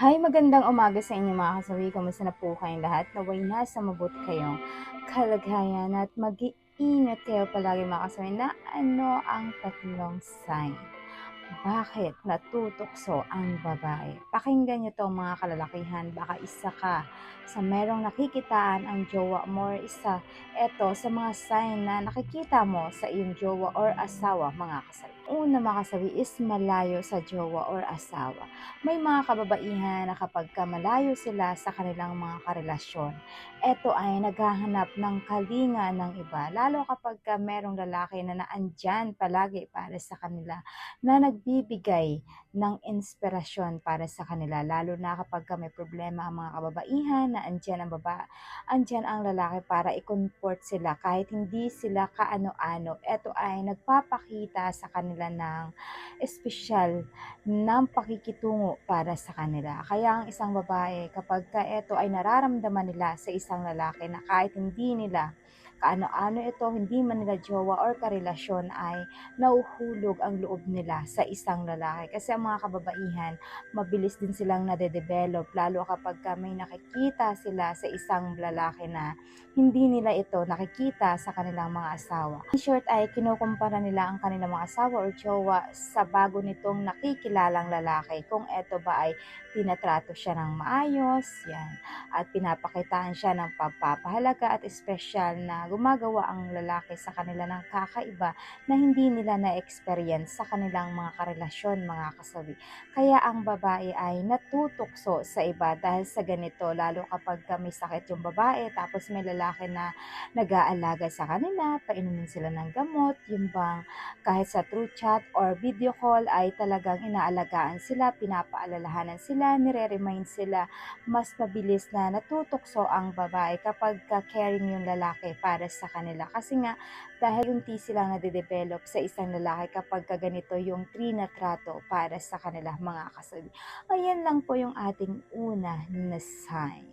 Hi, magandang umaga sa inyo mga kasawi. Kamusta na po kayong lahat? Naway nasa mabuti kayong kalagayan at mag-iingat kayo palagi mga kasawi na ano ang tatlong sign. Bakit natutokso ang babae? Pakinggan niyo to mga kalalakihan, baka isa ka sa merong nakikitaan ang jowa mo or isa eto sa mga sign na nakikita mo sa iyong jowa or asawa mga kasawi. Una mga kasawi is malayo sa jowa or asawa. May mga kababaihan na kapag malayo sila sa kanilang mga karelasyon, eto ay naghahanap ng kalinga ng iba, lalo kapag merong lalaki na naandyan palagi para sa kanila na nagbibigay ng inspirasyon para sa kanila, lalo na kapag may problema ang mga kababaihan na andyan ang lalaki para i-comfort sila kahit hindi sila kaano-ano. Ito ay nagpapakita sa kanila ng espesyal ng pakikitungo para sa kanila. Kaya ang isang babae kapag ito ay nararamdaman nila sa isang lalaki na kahit hindi nila kaano-ano ito, hindi man nila jowa or karelasyon, ay nauhulog ang loob nila sa isang lalaki. Kasi ang mga kababaihan, mabilis din silang nade-develop, lalo kapag may nakikita sila sa isang lalaki na hindi nila ito nakikita sa kanilang mga asawa. In short ay kinukumpara nila ang kanilang mga asawa or jowa sa bago nitong nakikilalang lalaki. Kung eto ba ay tinatrato siya ng maayos, yan, at pinapakitaan siya ng pagpapahalaga at espesyal na gumagawa ang lalaki sa kanila ng kakaiba na hindi nila na-experience sa kanilang mga karelasyon, mga kasawi. Kaya ang babae ay natutokso sa iba dahil sa ganito, lalo kapag may sakit yung babae tapos may lalaki na nag-aalaga sa kanila, painumin sila ng gamot, yung bang kahit sa true chat or video call ay talagang inaalagaan sila, pinapaalalahanan sila, nire-remind sila. Mas mabilis na natutokso ang babae kapag caring yung lalaki para sa kanila. Kasi nga, dahil unti silang nade-develop sa isang lalaki kapag ganito yung trinatrato para sa kanila mga kasabi. Ayan lang po yung ating una na sign.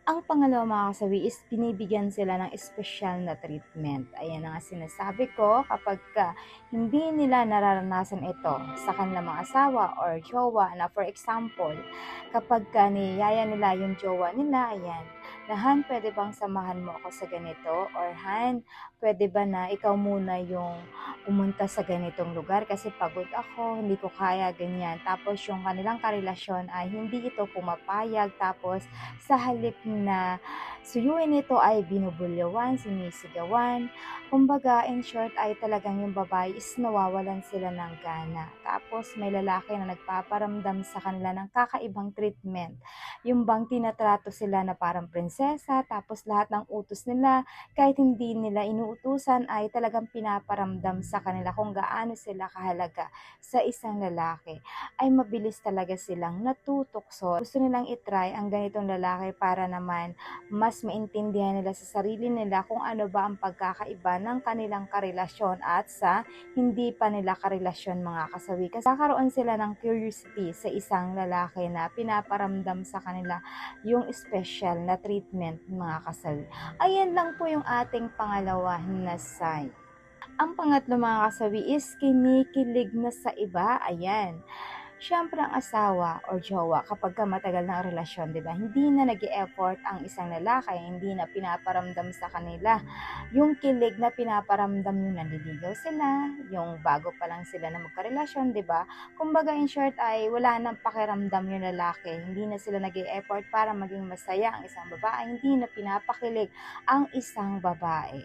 Ang pangalawa mga kasawi is binibigyan sila ng espesyal na treatment. Ayan ang sinasabi ko, kapag hindi nila nararanasan ito sa kanilang mga asawa or jowa na for example, kapag niyaya nila yung jowa nila, ayan, na Han, pwede bang samahan mo ako sa ganito? Or Han, pwede ba na ikaw muna yung pumunta sa ganitong lugar kasi pagod ako, hindi ko kaya ganyan. Tapos yung kanilang karelasyon ay hindi ito pumapayag, tapos sa halip na suyuin ito ay binubulyawan, sinisigawan. Kumbaga, in short ay talagang yung babae is nawawalan sila ng gana. Tapos may lalaki na nagpaparamdam sa kanila ng kakaibang treatment. Yung bang tinatrato sila na parang prinsesa, tapos lahat ng utos nila, kahit hindi nila inuutusan, ay talagang pinaparamdam sa kanila kung gaano sila kahalaga sa isang lalaki. Ay mabilis talaga silang natutokso. Gusto nilang itry ang ganitong lalaki para naman mas maintindihan nila sa sarili nila kung ano ba ang pagkakaiba ng kanilang karelasyon at sa hindi pa nila karelasyon mga kasawi. Kasi kakaroon sila ng curiosity sa isang lalaki na pinaparamdam sa kanila yung special na treatment mga kasawi. Ayan lang po yung ating pangalawa na sign. Ang pangatlo mga kasawi is kinikilig na sa iba. Ayan. Siyempre ang asawa or jowa kapag matagal na ang relasyon, 'di ba? Hindi na nag-e-effort ang isang lalaki, hindi na pinaparamdam sa kanila yung kilig na pinaparamdam yung nanliligaw sila, yung bago pa lang sila na magkarelasyon, 'di ba? Kumbaga in short ay wala nang pakiramdam yung lalaki, hindi na sila nag-e-effort para maging masaya ang isang babae, hindi na pinapakilig ang isang babae.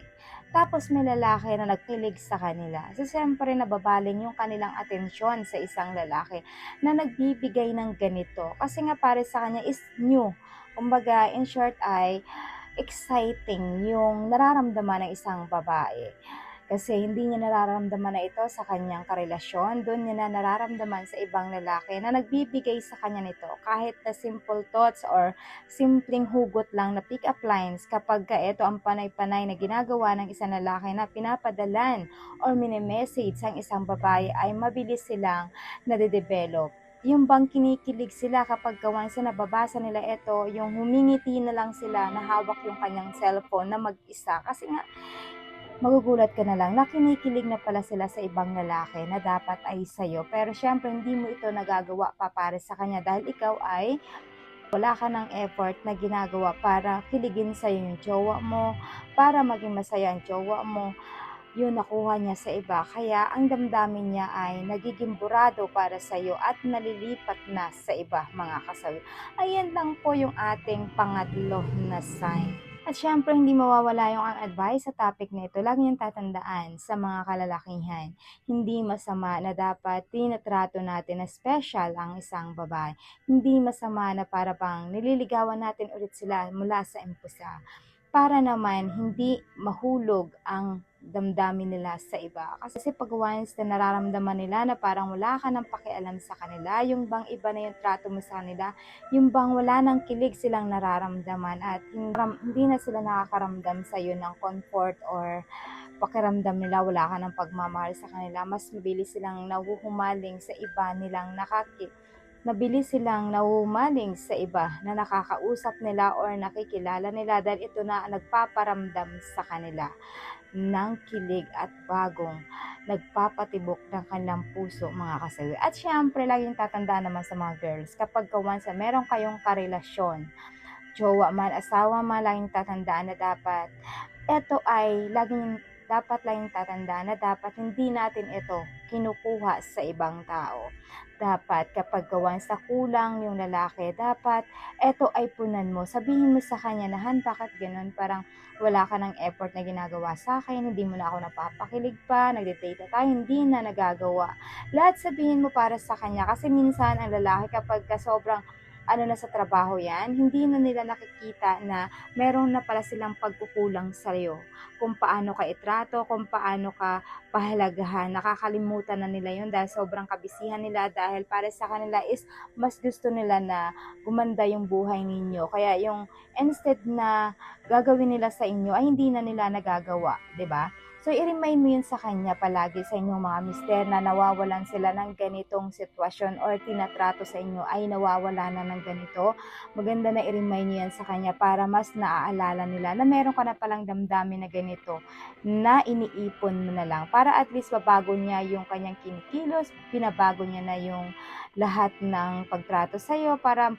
Tapos may lalaki na nagkilig sa kanila. So, siyempre nababaling yung kanilang atensyon sa isang lalaki na nagbibigay ng ganito. Kasi nga para sa kanya is new. Kumbaga, in short ay exciting yung nararamdaman ng isang babae. Kasi hindi niya nararamdaman na ito sa kanyang karelasyon, doon niya na nararamdaman sa ibang lalaki na nagbibigay sa kanya nito kahit na simple thoughts or simpleng hugot lang na pick-up lines kapag ito ang panay-panay na ginagawa ng isang lalaki na pinapadalan or mini-message ang isang babae ay mabilis silang nade-develop. Yung bang kinikilig sila kapag once na nababasa nila ito, yung humingiti na lang sila na hawak yung kanyang cellphone na mag-isa. Kasi nga, magugulat ka na lang na kinikilig na pala sila sa ibang lalaki na dapat ay sa'yo. Pero syempre, hindi mo ito nagagawa pa para sa kanya dahil ikaw ay wala ka ng effort na ginagawa para kiligin sa'yo yung jowa mo, para maging masaya ang jowa mo, yun nakuha niya sa iba. Kaya ang damdamin niya ay nagiging burado para sa'yo at nalilipat na sa iba, mga kasawi. Ayan lang po yung ating pangatlo na sign. At syempre hindi mawawala yung ang advice sa topic na ito. Lagi niyong tatandaan sa mga kalalakihan, hindi masama na dapat tinatrato natin na special ang isang babae. Hindi masama na para bang nililigawan natin ulit sila mula sa empusa, para naman hindi mahulog ang damdamin nila sa iba. Kasi pag once na nararamdaman nila na parang wala ka ng pakialam sa kanila, yung bang iba na yung trato mo sa kanila, yung bang wala ng kilig silang nararamdaman at hindi na sila nakakaramdam sa iyo ng comfort or pakiramdam nila wala ka ng pagmamahal sa kanila, mas mabilis silang nahuhumaling sa iba nilang nabilis silang nahuhumaling sa iba na nakakausap nila or nakikilala nila dahil ito na nagpaparamdam sa kanila ng kilig at bagong nagpapatibok ng kanilang puso, mga kasawi. At syempre, laging tatandaan naman sa mga girls, kapag once na meron kayong karelasyon, jowa man, asawa man, laging tatandaan na dapat laging tatandaan na dapat hindi natin ito kinukuha sa ibang tao. Dapat kapag gawan sa kulang yung lalaki, dapat eto ay punan mo. Sabihin mo sa kanya na, Han, bakit ganun? Parang wala ka ng effort na ginagawa sa akin, hindi mo na ako napapakilig pa, nagde-date na tayo, hindi na nagagawa. Lahat sabihin mo para sa kanya kasi minsan ang lalaki kapag sobrang na sa trabaho yan, hindi na nila nakikita na meron na pala silang pagkukulang sa'yo. Kung paano ka itrato, kung paano ka pahalagahan. Nakakalimutan na nila yun dahil sobrang kabisihan nila, dahil para sa kanila is mas gusto nila na gumanda yung buhay ninyo. Kaya yung instead na gagawin nila sa inyo ay hindi na nila nagagawa, 'di ba? So, i-remind mo yun sa kanya palagi, sa inyong mga mister, na nawawalan sila ng ganitong sitwasyon or tinatrato sa inyo ay nawawala na ng ganito. Maganda na i-remind nyo yan sa kanya para mas naaalala nila na meron ka na palang damdamin na ganito na iniipon mo na lang. Para at least mabago niya yung kanyang kinikilos, pinabago niya na yung lahat ng pagtrato sa'yo para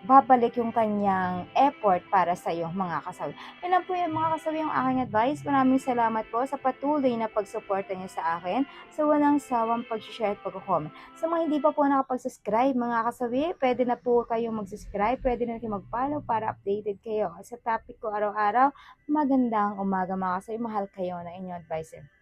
babalik yung kanyang effort para sa iyo, mga kasawi. Yan lang po yung mga kasawi yung aking advice. Maraming salamat po sa patuloy na pagsuporta niyo sa akin, sa walang sawang pag-share at pag-comment. Sa mga hindi pa po nakapag-subscribe, mga kasawi, pwede na po kayong mag-subscribe, pwede na kayo mag-follow para updated kayo sa topic ko araw-araw. Magandang umaga, mga kasawi. Mahal kayo na inyong advisor.